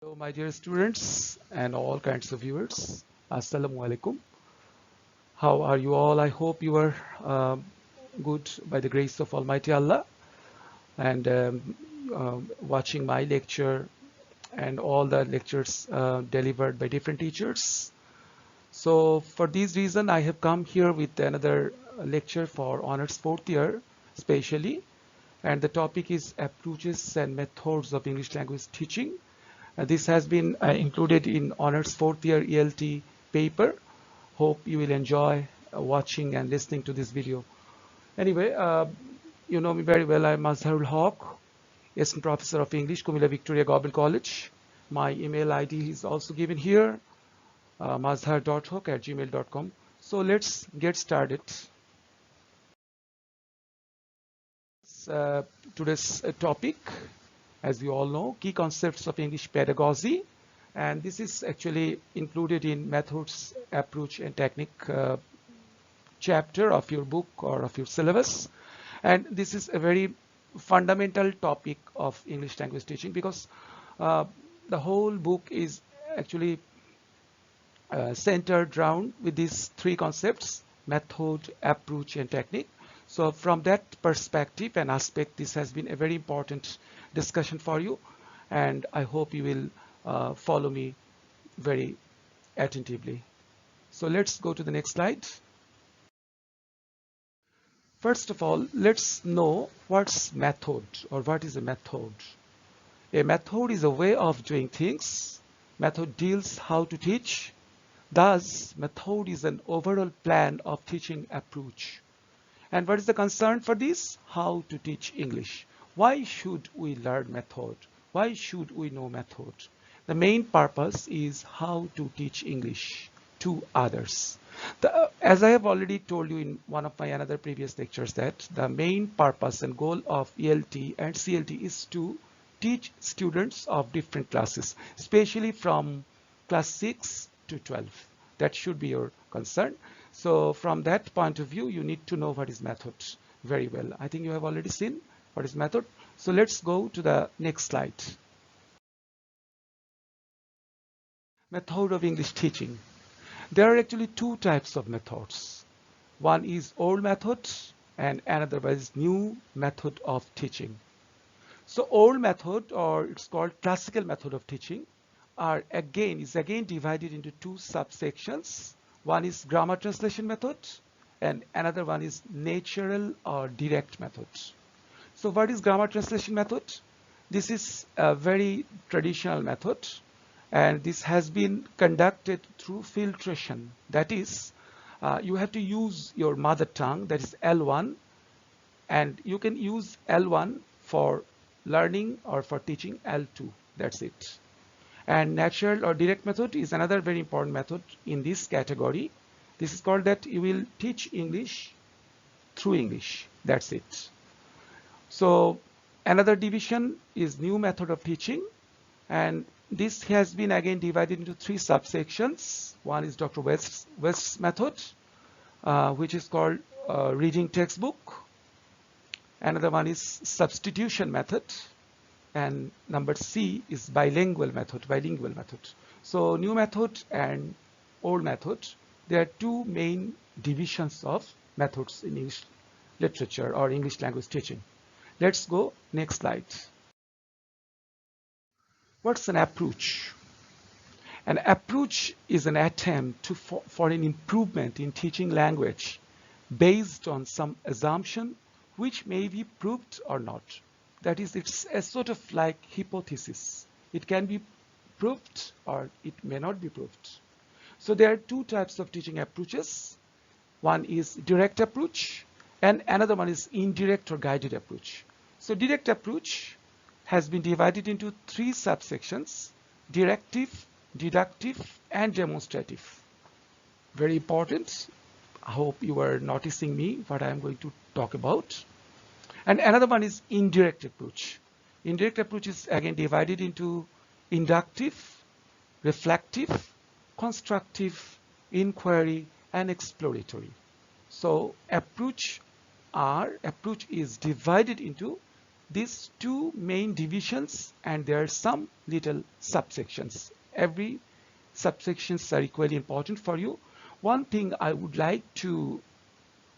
Hello, my dear students and all kinds of viewers. Assalamu alaikum. How are you all? I hope you are good by the grace of Almighty Allah and watching my lecture and all the lectures delivered by different teachers. So for this reason, I have come here with another lecture for honors fourth year, especially, and the topic is approaches and methods of English language teaching. This has been included in honors fourth year ELT paper. Hope you will enjoy watching and listening to this video. Anyway, you know me very well. I'm Mazharul Haq, Assistant Professor of English, Kumila Victoria Government College. My email ID is also given here, mazhar.haq@gmail.com. So let's get started. Today's topic, as we all know, key concepts of English pedagogy. And this is actually included in methods, approach, and technique chapter of your book or of your syllabus. And this is a very fundamental topic of English language teaching because the whole book is actually centered around with these three concepts: method, approach, and technique. So from that perspective and aspect, this has been a very important discussion for you, and I hope you will follow me very attentively. So let's go to the next slide. First of all, let's know what's method or what is a method. A method is a way of doing things. Method deals how to teach. Thus, method is an overall plan of teaching approach. And what is the concern for this? How to teach English. Why should we learn method? Why should we know method? The main purpose is how to teach English to others. As I have already told you in one of my another previous lectures, that the main purpose and goal of ELT and CLT is to teach students of different classes, especially from class 6 to 12. That should be your concern. So from that point of view, you need to know what is method very well. I think you have already seen what is method. So let's go to the next slide. Method of English teaching. There are actually two types of methods. One is old method and another is new method of teaching. So old method, or it's called classical method of teaching, is again divided into two subsections. One is grammar translation method and another one is natural or direct method. So what is grammar translation method? This is a very traditional method, and this has been conducted through filtration. That is, you have to use your mother tongue, that is L1, and you can use L1 for learning or for teaching L2. That's it. And natural or direct method is another very important method in this category. This is called that you will teach English through English. That's it. So another division is new method of teaching, and this has been again divided into three subsections. One is Dr. West's method, which is called reading textbook. Another one is substitution method. And number C is bilingual method. So new method and old method, there are two main divisions of methods in English literature or English language teaching. Let's go next slide. What's an approach? An approach is an attempt for an improvement in teaching language based on some assumption which may be proved or not. That is, it's a sort of like hypothesis. It can be proved or it may not be proved. So there are two types of teaching approaches. One is direct approach and another one is indirect or guided approach. So direct approach has been divided into three subsections: directive, deductive, and demonstrative. Very important. I hope you are noticing me what I am going to talk about. And another one is indirect approach. Indirect approach is again divided into inductive, reflective, constructive, inquiry, and exploratory. So approach is divided into these two main divisions, and there are some little subsections. Every subsections are equally important for you. One thing I would like to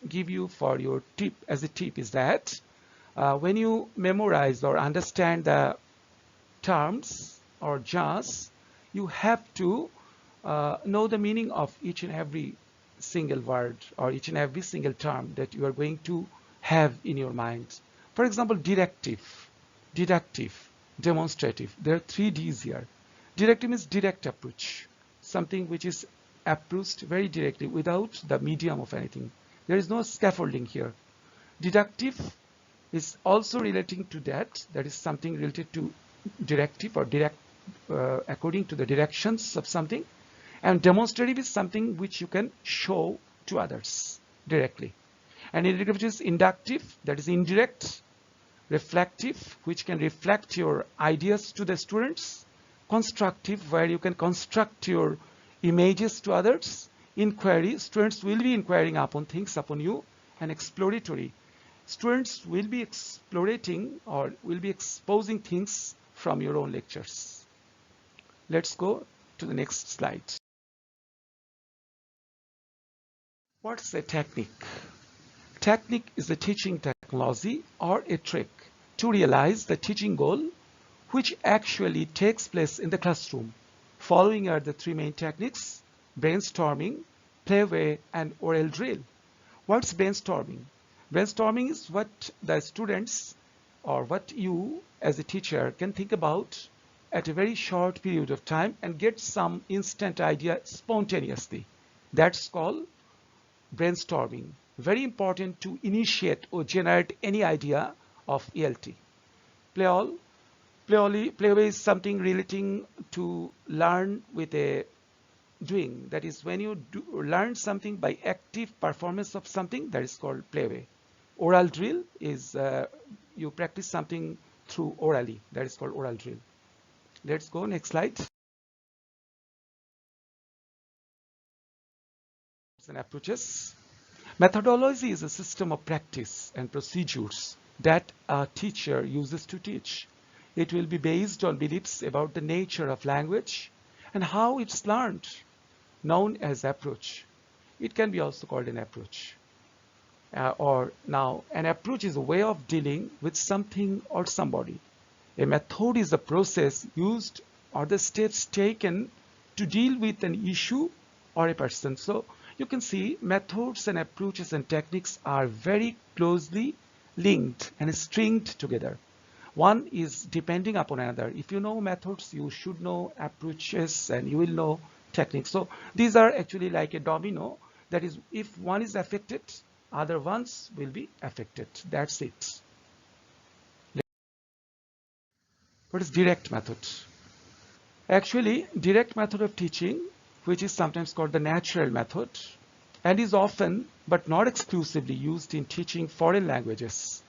give you for your tip as a tip is that when you memorize or understand the terms or jars, you have to know the meaning of each and every single word or each and every single term that you are going to have in your mind. For example, directive, deductive, demonstrative. There are three D's here. Directive means direct approach, something which is approached very directly without the medium of anything. There is no scaffolding here. Deductive is also relating to that. That is something related to directive or direct according to the directions of something. And demonstrative is something which you can show to others directly. And indicative is inductive, that is indirect. Reflective, which can reflect your ideas to the students. Constructive, where you can construct your images to others. Inquiry, students will be inquiring upon things upon you. And exploratory, students will be explorating or will be exposing things from your own lectures. Let's go to the next slide. What's a technique? Technique is a teaching technology or a trick to realize the teaching goal, which actually takes place in the classroom. Following are the three main techniques: brainstorming, playway, and oral drill. What's brainstorming? Brainstorming is what the students or what you as a teacher can think about at a very short period of time and get some instant idea spontaneously. That's called brainstorming. Very important to initiate or generate any idea of ELT. Playway is something relating to learn with a doing. That is when you learn something by active performance of something, that is called playway. Oral drill is you practice something through orally, that is called oral drill. Let's go next slide. And approaches. Methodology is a system of practice and procedures that a teacher uses to teach. It will be based on beliefs about the nature of language and how it's learned, known as approach. It can be also called an approach. Now, an approach is a way of dealing with something or somebody. A method is a process used or the steps taken to deal with an issue or a person. So you can see methods and approaches and techniques are very closely linked and stringed together. One is depending upon another. If you know methods, you should know approaches and you will know techniques. So these are actually like a domino. That is, if one is affected, other ones will be affected. That's it. What is direct method? Actually, direct method of teaching, which is sometimes called the natural method, and is often, but not exclusively, used in teaching foreign languages,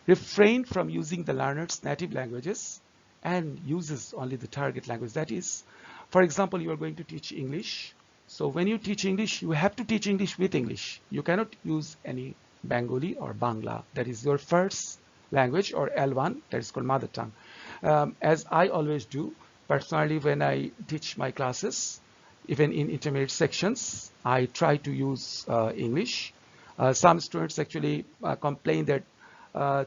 refrain from using the learner's native languages and uses only the target language. That is, for example, you are going to teach English. So when you teach English, you have to teach English with English. You cannot use any Bengali or Bangla. That is your first language, or L1, that is called mother tongue. As I always do, personally, when I teach my classes, even in intermediate sections, I try to use English. Some students actually complain that,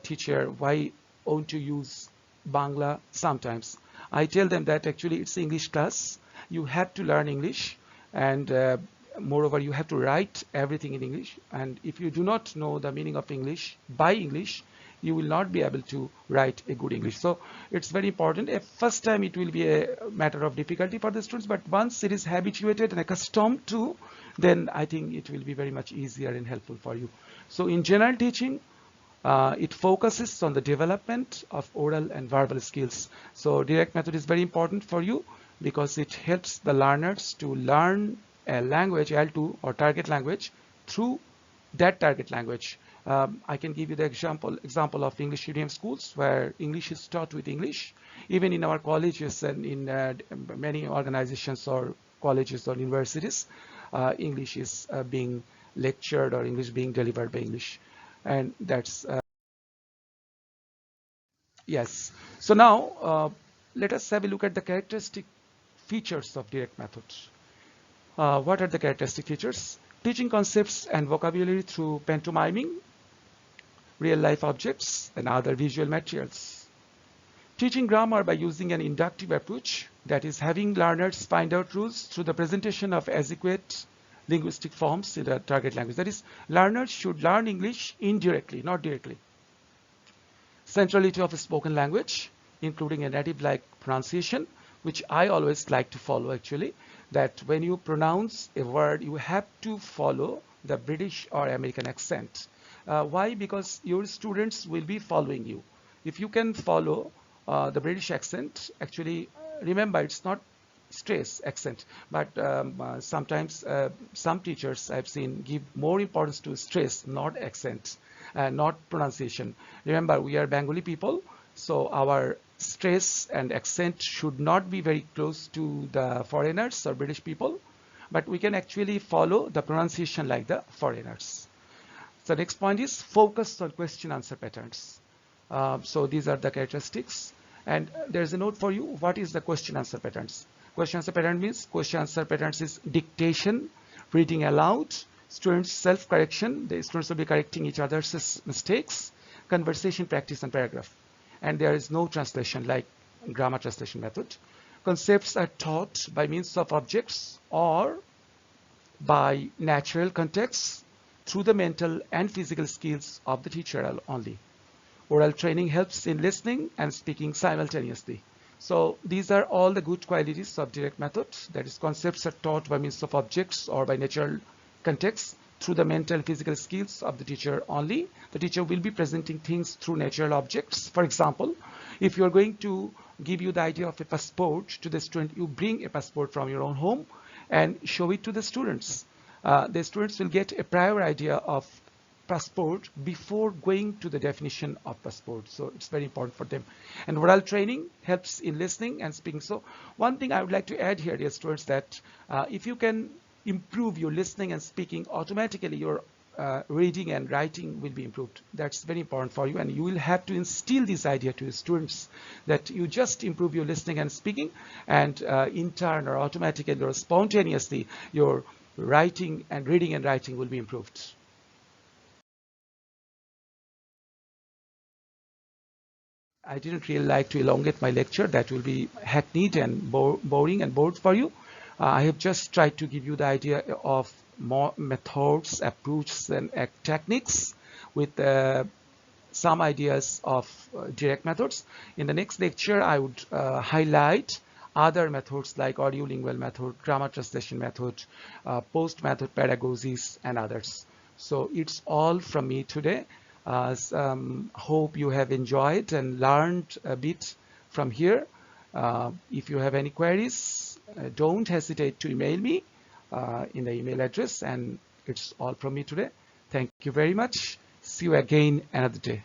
teacher, why won't you use Bangla sometimes? I tell them that actually it's English class. You have to learn English, and moreover, you have to write everything in English. And if you do not know the meaning of English by English, you will not be able to write a good English. So it's very important. At first time, it will be a matter of difficulty for the students, but once it is habituated and accustomed to, then I think it will be very much easier and helpful for you. So in general teaching, it focuses on the development of oral and verbal skills. So direct method is very important for you because it helps the learners to learn a language, L2 or target language, through that target language. I can give you the example of English medium schools where English is taught with English. Even in our colleges and in many organizations or colleges or universities, English is being lectured or English being delivered by English. And that's Yes. So now let us have a look at the characteristic features of direct methods. What are the characteristic features? Teaching concepts and vocabulary through pantomiming, real life objects, and other visual materials. Teaching grammar by using an inductive approach, that is having learners find out rules through the presentation of adequate linguistic forms in the target language. That is, learners should learn English indirectly, not directly. Centrality of a spoken language, including a native-like pronunciation, which I always like to follow actually, that when you pronounce a word, you have to follow the British or American accent. Why? Because your students will be following you. If you can follow the British accent, actually, remember, it's not stress accent, but sometimes some teachers I've seen give more importance to stress, not accent, not pronunciation. Remember, we are Bengali people, so our stress and accent should not be very close to the foreigners or British people, but we can actually follow the pronunciation like the foreigners. So next point is focus on question answer patterns. So these are the characteristics, and there's a note for you. What is the question answer patterns? Question answer pattern means question answer patterns is dictation, reading aloud, students self-correction. The students will be correcting each other's mistakes, conversation practice and paragraph. And there is no translation like grammar translation method. Concepts are taught by means of objects or by natural contexts through the mental and physical skills of the teacher only. Oral training helps in listening and speaking simultaneously. So these are all the good qualities of direct methods. That is, concepts are taught by means of objects or by natural contexts through the mental and physical skills of the teacher only. The teacher will be presenting things through natural objects. For example, if you are going to give you the idea of a passport to the student, you bring a passport from your own home and show it to the students. The students will get a prior idea of passport before going to the definition of passport. So it's very important for them. And oral training helps in listening and speaking. So one thing I would like to add here, dear students, that if you can improve your listening and speaking, automatically your reading and writing will be improved. That's very important for you, and you will have to instill this idea to your students that you just improve your listening and speaking, and in turn or automatically or spontaneously your writing and reading and writing will be improved. I didn't really like to elongate my lecture. That will be hackneyed and boring and bored for you. I have just tried to give you the idea of more methods, approaches, and techniques with some ideas of direct methods. In the next lecture, I would highlight other methods like audiolingual method, grammar translation method, post method pedagogies, and others. So it's all from me today. Hope you have enjoyed and learned a bit from here. If you have any queries, don't hesitate to email me in the email address, and it's all from me today. Thank you very much. See you again another day.